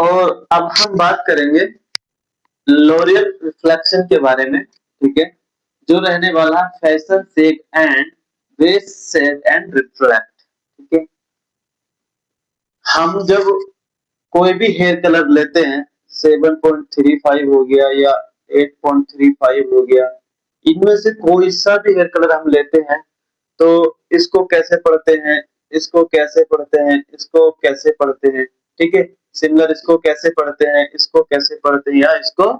और अब हम बात करेंगे लोरियल रिफ्लेक्शन के बारे में, ठीक है, जो रहने वाला fashion shade and west shade and reflect, ठीक है। हम जब कोई भी हेयर कलर लेते हैं, 7.35 हो गया या 8.35 हो गया, इनमें से कोई सा भी हेयर कलर हम लेते हैं तो इसको कैसे पढ़ते हैं, इसको कैसे पढ़ते हैं, इसको कैसे पढ़ते हैं, ठीक है। सिमिलर इसको कैसे पढ़ते हैं, इसको कैसे पढ़ते हैं या इसको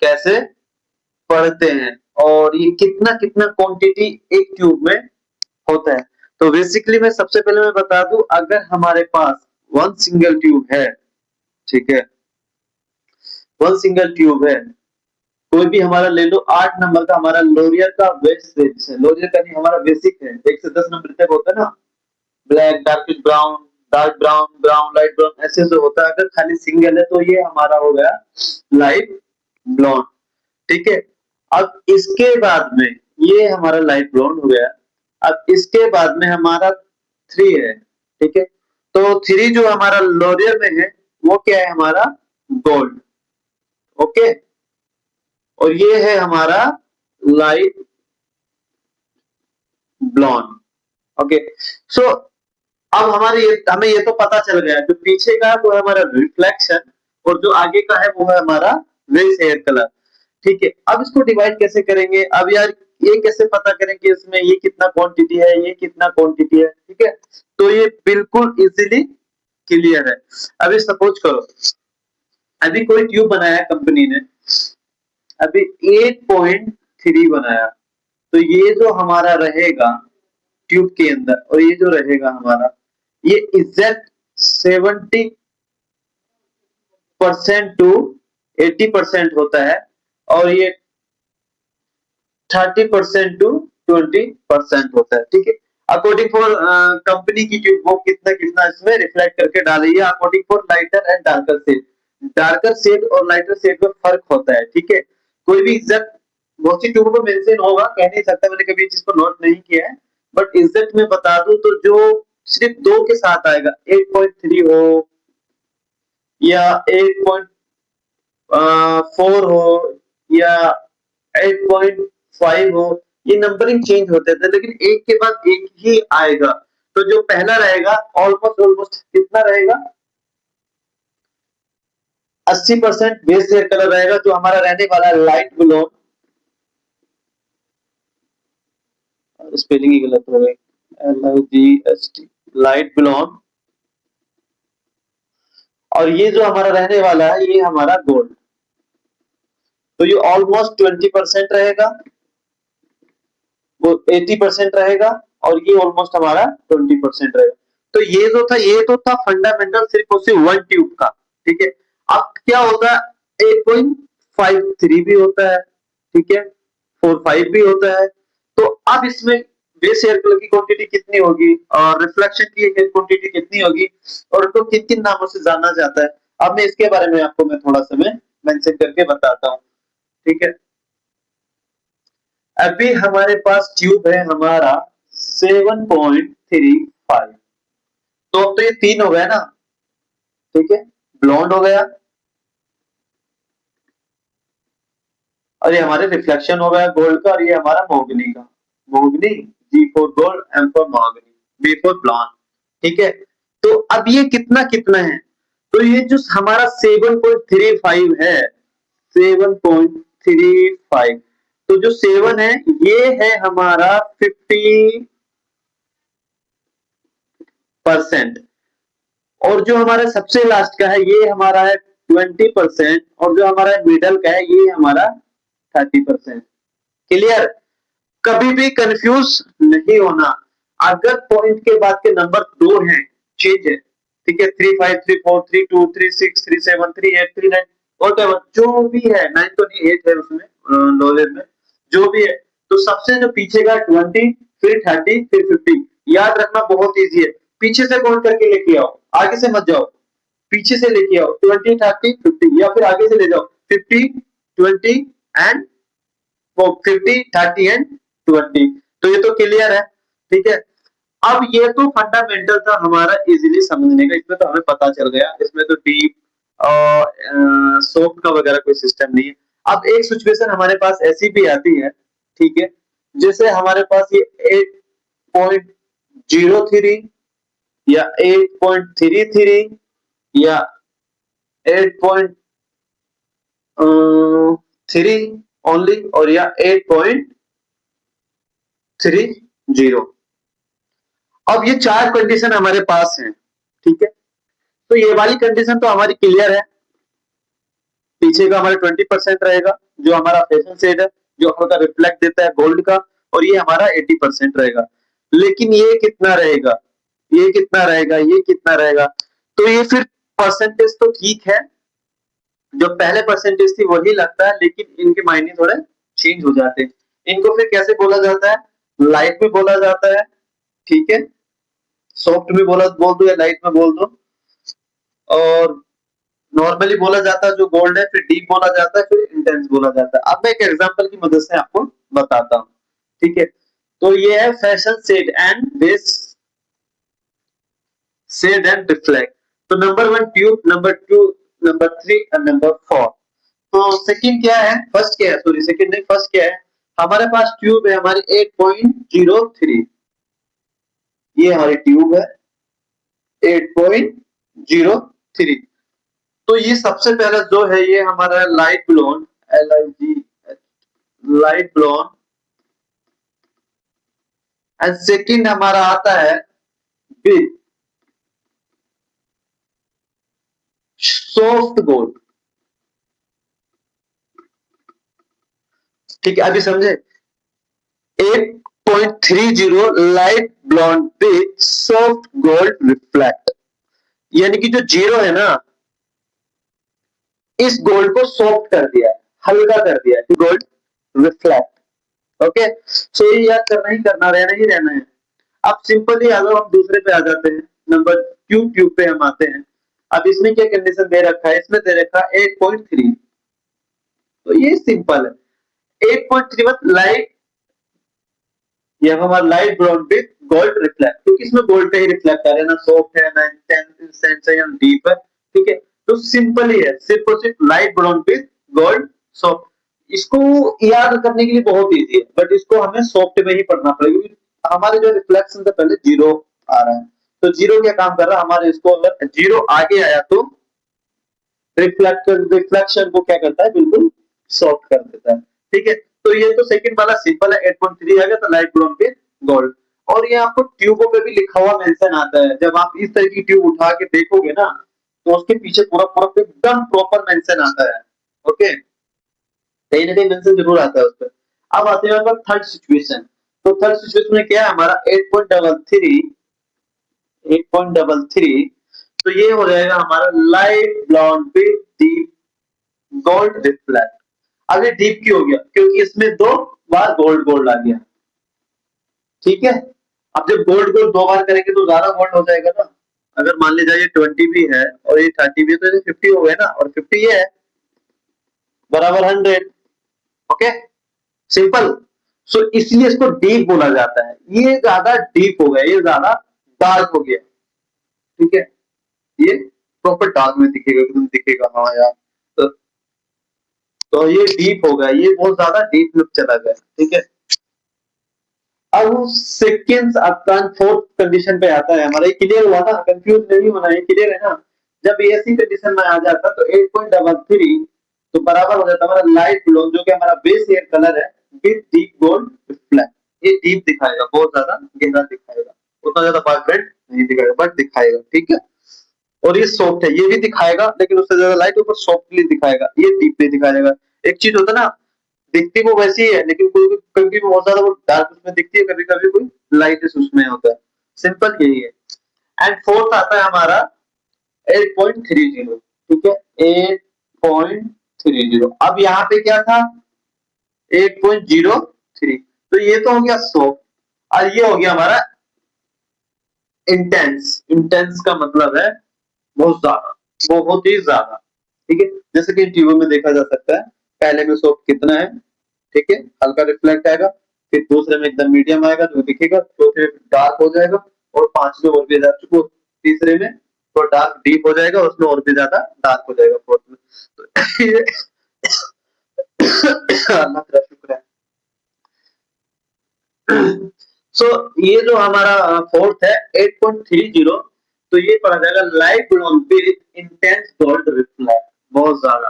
कैसे पढ़ते हैं, और ये कितना कितना क्वांटिटी एक ट्यूब में होता है। तो बेसिकली मैं सबसे पहले मैं बता दूं, अगर हमारे पास वन सिंगल ट्यूब है, ठीक है, वन सिंगल ट्यूब है, कोई भी हमारा ले लो, 8 नंबर का हमारा लोरियर का वेस्ट रेंज है, लोरियर का नहीं हमारा बेसिक है, 1 से 10 नंबर तक होता है ना, black, dark brown, dark brown, brown, light brown, ऐसे जो होता है। अगर खाली सिंगल है तो ये हमारा हो गया लाइट ब्लॉन्ड, ठीक है। अब इसके बाद में ये हमारा लाइट ब्राउन हो गया। अब इसके बाद में हमारा 3 है, ठीक है। तो 3 जो हमारा लोरियर में है वो क्या है, हमारा गोल्ड, ओके। और ये है हमारा लाइट ब्लॉन्ड, ओके। सो अब हमें ये तो पता चल गया, जो पीछे का है वो है हमारा रिफ्लेक्शन और जो आगे का है वो है हमारा वेस्ट हेयर कलर, ठीक है। अब इसको डिवाइड कैसे करेंगे, अब यार ये कैसे पता करें कि इसमें ये कितना क्वांटिटी है, ये कितना क्वांटिटी है, ठीक है। तो ये बिल्कुल इजीली क्लियर है। अभी सपोज करो, अभी कोई ट्यूब बनाया कंपनी ने, अभी 8.3 बनाया, तो ये जो हमारा रहेगा ट्यूब के अंदर और ये जो रहेगा हमारा, ये एग्जैक्ट 70% टू 80% होता है और ये 30% टू 20% होता है, ठीक है। अकॉर्डिंग फॉर कंपनी की ट्यूब वो कितना कितना इसमें रिफ्लेक्ट करके डाली है, according for lighter and darker shade. Darker shade और लाइटर शेड में फर्क होता है, ठीक है। कोई भी एग्जैक्ट बहुत सी ट्यूब में मेंशन होगा, कह नहीं सकता, मैंने कभी इस चीज को नोट नहीं किया है, बट एग्जैक्ट में बता दूं तो जो सिर्फ 2 के साथ आएगा, 8.3 हो या 8.4 हो या 8.5 हो, ये नंबरिंग चेंज होते थे, लेकिन एक के बाद एक ही आएगा। तो जो पहला रहेगा ऑलमोस्ट ऑलमोस्ट कितना रहेगा, 80% बेस हेयर कलर रहेगा, जो हमारा रहने वाला है लाइट ब्लॉन्ड, स्पेलिंग ही गलत हो गई, LIGST, लाइट ब्लॉन्ड। और ये जो हमारा रहने वाला है ये हमारा गोल्ड, तो ये ऑलमोस्ट 20% रहेगा, वो 80% रहेगा और ये ऑलमोस्ट हमारा 20% रहेगा। तो ये जो था ये तो था फंडामेंटल सिर्फ और सिर्फ वन ट्यूब का, ठीक है। अब क्या होता है, 8.53 भी होता है, ठीक है, 45 भी होता है। तो अब इसमें बेस एयर कलर की क्वांटिटी कितनी होगी और रिफ्लेक्शन की क्वांटिटी कितनी होगी और उनको किन किन नामों से जाना जाता है, अब मैं इसके बारे में आपको मैं थोड़ा सा मैं मेंशन करके बताता हूँ, ठीक है। अभी हमारे पास ट्यूब है हमारा 7.35, तो अब तो ये 3 हो गया ना, ठीक है, ब्लॉन्ड हो गया और ये हमारे रिफ्लेक्शन हो गया गोल्ड का और ये हमारा मोगनी का, mahogany, G for gold, M for mahogany, B for blonde, ठीक है। तो अब ये कितना कितना है, तो ये जो हमारा 7.35 है, 7.35, तो जो 7 है ये है हमारा 50%, और जो हमारा सबसे लास्ट का है ये हमारा है 20%, और जो हमारा मिडल का है ये हमारा 30%। क्लियर, कभी भी कंफ्यूज नहीं होना। अगर पॉइंट के बाद के नंबर 2 हैं, चेंज है, ठीक है, 3, 5, 3, 4, 3, 2, 3, 6, 3, 7, 3, 8, 3, 9, whatever जो भी है, 9 तो नहीं 8 है उसमें लोअर में, जो भी है, तो सबसे जो पीछे का 20, फिर 30, फिर 50, याद रखना बहुत इजी है। पीछे से काउंट करके लेके आओ, आगे से मत जाओ, पीछे से लेके आओ 20, 30, 50, या फिर आगे से ले जाओ 50, 20 एंड वो 50, 30 एंड 20। तो ये तो क्लियर है, ठीक है। अब ये तो फंडामेंटल था हमारा इजीली समझने का, इसमें तो हमें पता चल गया, इसमें तो डीप और सॉफ्ट का वगैरह कोई सिस्टम नहीं है। अब एक सिचुएशन हमारे पास ऐसी भी आती है, ठीक है, जैसे हमारे पास ये 8.03 या 8.33 या 8.3 ओनली और या 8.30। अब ये चार कंडीशन हमारे पास हैं, ठीक है। तो ये वाली कंडीशन तो हमारी क्लियर है, पीछे का हमारा 20% रहेगा जो हमारा फैशन शेड है, जो हल्का रिफ्लेक्ट देता है गोल्ड का, और ये हमारा 80% रहेगा। लेकिन ये कितना रहेगा, ये कितना रहेगा, ये कितना रहेगा, तो ये फिर परसेंटेज तो ठीक है, जो पहले परसेंटेज थी वही लगता है, लेकिन इनके मायने थोड़े चेंज हो जाते हैं। इनको फिर कैसे बोला जाता है, लाइट में बोला जाता है, ठीक है, सॉफ्ट में बोल दो या लाइट में बोल दो, और नॉर्मली बोला जाता है जो गोल्ड है, फिर डीप बोला जाता है, फिर इंटेंस बोला जाता है। अब मैं एक एग्जांपल की मदद से आपको बताता हूँ, ठीक है। तो ये है fashion shade and base shade and reflect. तो number 1 tube, number 2, number 3 and number 4। तो सेकंड क्या है, फर्स्ट क्या है, सॉरी सेकंड नहीं, फर्स्ट क्या है, हमारे पास ट्यूब है हमारी 8.03, ये हमारी ट्यूब है 8.03। तो ये सबसे पहला जो है ये हमारा light blown, LIG, light blown, and second हमारा आता है विद सॉफ्ट गोल्ड, ठीक है, अभी समझे। 8.30 light blonde with soft gold reflect, यानी कि जो जीरो है ना, इस गोल्ड को सॉफ्ट कर दिया है, हल्का कर दिया है, गोल्ड रिफ्लेक्ट। ओके, सो ये याद करना ही करना, रहना ही रहना है। अब सिंपली अगर हम दूसरे पे आ जाते हैं, नंबर ट्यूब पे हम आते हैं। अब इसमें क्या कंडीशन दे रखा है, इसमें दे रखा है 8.3, तो ये सिंपल है। 8.3 मतलब लाइट, ये हमारा light brown with gold reflect, क्योंकि इसमें गोल्ड का ही रिफ्लेक्ट आ रहा है, ना सॉफ्ट है ना इंटेंस है या डीप है, ठीक है। तो सिंपल ही है, सिर्फ और सिर्फ light brown with gold soft. इसको याद करने के लिए बहुत इजी है, बट इसको हमें सॉफ्ट में ही पढ़ना पड़ेगा, क्योंकि हमारे जो रिफ्लेक्शन से पहले जीरो आ रहा है, तो जीरो क्या काम कर रहा है हमारे, इसको अगर जीरो आगे आया तो रिफ्लेक्शन को क्या करता है, बिल्कुल सॉफ्ट कर देता है, ठीक है। तो ये तो सेकंड वाला सिंपल है, 8.3 आ गया तो लाइट ब्राउन पे गोल्ड। और ये आपको ट्यूबों पे भी लिखा हुआ मेंशन आता है, जब आप इस तरह की ट्यूब उठा के देखोगे ना, तो उसके पीछे पूरा पूरा एकदम प्रॉपर मेंशन आता है। ओके, कहीं ना कहीं मेंशन जरूर आता है उस पर। अब आते हैं हमारे थर्ड सिचुएशन। तो थर्ड सिचुएशन में क्या है हमारा 8.33, तो ये हो जाएगा हमारा light blonde with deep gold reflect. अब ये डीप क्यों हो गया, क्योंकि इसमें दो बार गोल्ड गोल्ड आ गया, ठीक है। अब जब गोल्ड गोल्ड दो बार करेंगे तो ज्यादा गोल्ड हो जाएगा ना। अगर मान लीजिए ये 20 भी है और ये 30 भी है, तो ये 50 हो गया ना, और 50 ये है बराबर 100। Okay, simple. सो इसलिए इसको डीप बोला जाता है, ये ज्यादा डीप हो गया, ये ज्यादा डार्क हो गया, ठीक है। ये प्रॉपर डार्क में दिखेगा, एकदम दिखेगा, हाँ यार। तो, तो ये डीप हो गया, ये बहुत ज्यादा डीप में चला गया, ठीक है। अब सेकेंड फोर्थ कंडीशन पे आता है हमारा, क्लियर हुआ ना, कंफ्यूज नहीं होना, ये क्लियर है ना। जब ऐसी कंडीशन में आ जाता तो 8.33 तो बराबर हो जाता हमारा लाइट ब्लू, जो कि हमारा बेस एयर कलर है, विद डीप गोल्ड रिफ्लेक्ट। ये डीप दिखाएगा, बहुत ज्यादा गहरा दिखाएगा, उतना ज्यादा वाइब्रेंट नहीं दिखाएगा, बट दिखाएगा, ठीक है। और ये सॉफ्ट है, ये भी दिखाएगा, लेकिन उससे ज्यादा लाइट ऊपर सॉफ्टली दिखाएगा, ये डीप में दिखाएगा। एक चीज होता है ना, दिखती वो वैसी ही है, लेकिन कोई कभी बहुत ज्यादा वो डार्क उसमें दिखती है, कभी कभी कोई लाइट उसमें होता है, सिंपल यही है। एंड फोर्थ आता है हमारा 8.30, ठीक है, 8.30। अब यहाँ पे क्या था 8.03, तो ये तो हो गया सॉफ्ट, और ये हो गया हमारा इंटेंस। इंटेंस का मतलब है बहुत ज्यादा, बहुत ही ज्यादा, ठीक है। जैसे कि ट्यूब में देखा जा सकता है, पहले में सॉफ्ट कितना है, ठीक है, हल्का रिफ्लेक्ट आएगा, फिर दूसरे में एकदम मीडियम आएगा जो दिखेगा, चौथे में डार्क हो जाएगा, और पांचवें और भी तीसरे में तो डार्क डीप हो जाएगा, उसमें और भी ज्यादा डार्क हो जाएगा फोर्थ में। तो ये अल्लाह का शुक्र है। सो ये जो हमारा फोर्थ है 8.30, तो ये पढ़ा जाएगा light brown with intense gold reflect, बहुत ज्यादा।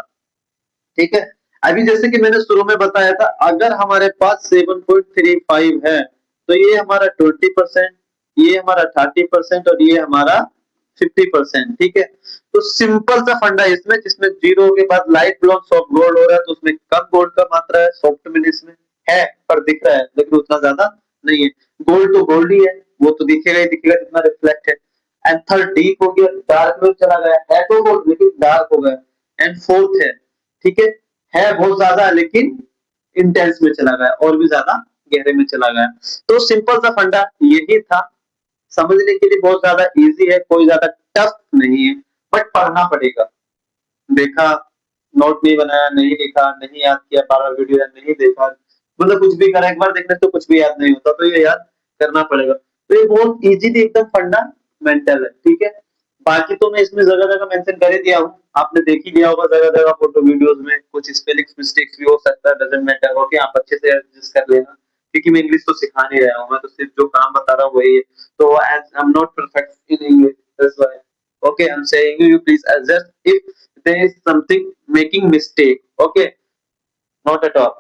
ठीक है, अभी जैसे कि मैंने शुरू में बताया था, अगर हमारे पास 7.35 है तो ये हमारा 20%, ये हमारा 30% और ये हमारा 50%। ठीक है, तो सिंपल सा फंडा है इसमें, जिसमें जीरो के बाद लाइट ब्राउन सॉफ्ट गोल्ड हो रहा है तो उसमें कम गोल्ड का मात्रा है, सॉफ्ट में इसमें है पर दिख रहा है लेकिन उतना ज्यादा नहीं है। गोल्ड तो गोल्ड ही है, वो तो दिखेगा ही दिखेगा जितना रिफ्लेक्ट है। एंड थर्ड डीप हो गया, डार्क में चला गया, है तो गोल्ड लेकिन डार्क हो गया। एंड फोर्थ ठीक है बहुत ज्यादा लेकिन इंटेंस में चला गया, और भी ज्यादा गहरे में चला गया। तो सिंपल सा फंडा यही था, समझने के लिए बहुत ज्यादा इजी है, कोई ज्यादा टफ नहीं है, बट पढ़ना पड़ेगा। देखा, नोट नहीं बनाया, नहीं लिखा, नहीं याद किया, बार बार वीडियो नहीं देखा, मतलब कुछ भी करा, एक बार देखने से तो कुछ भी याद नहीं होता, तो ये याद करना पड़ेगा। तो ये बहुत इजी थी, एकदम फंडामेंटल है। ठीक है, बाकी तो मैं इसमें जगह जगह मेंशन कर ही दिया हूँ, आपने देख ही लिया होगा जगह जगह फोटो वीडियोस में, कुछ स्पेलिंग मिस्टेक्स भी हो सकता है, डजंट मैटर, ओके, आप अच्छे से एडजस्ट कर लेना, क्योंकि मैं इंग्लिश तो सिखा नहीं रहा हूँ, मैं तो सिर्फ जो काम बता रहा हूँ वही है। तो as I am not perfect in English, that's why okay, I'm saying you please adjust if there is something making mistake, okay, not at all.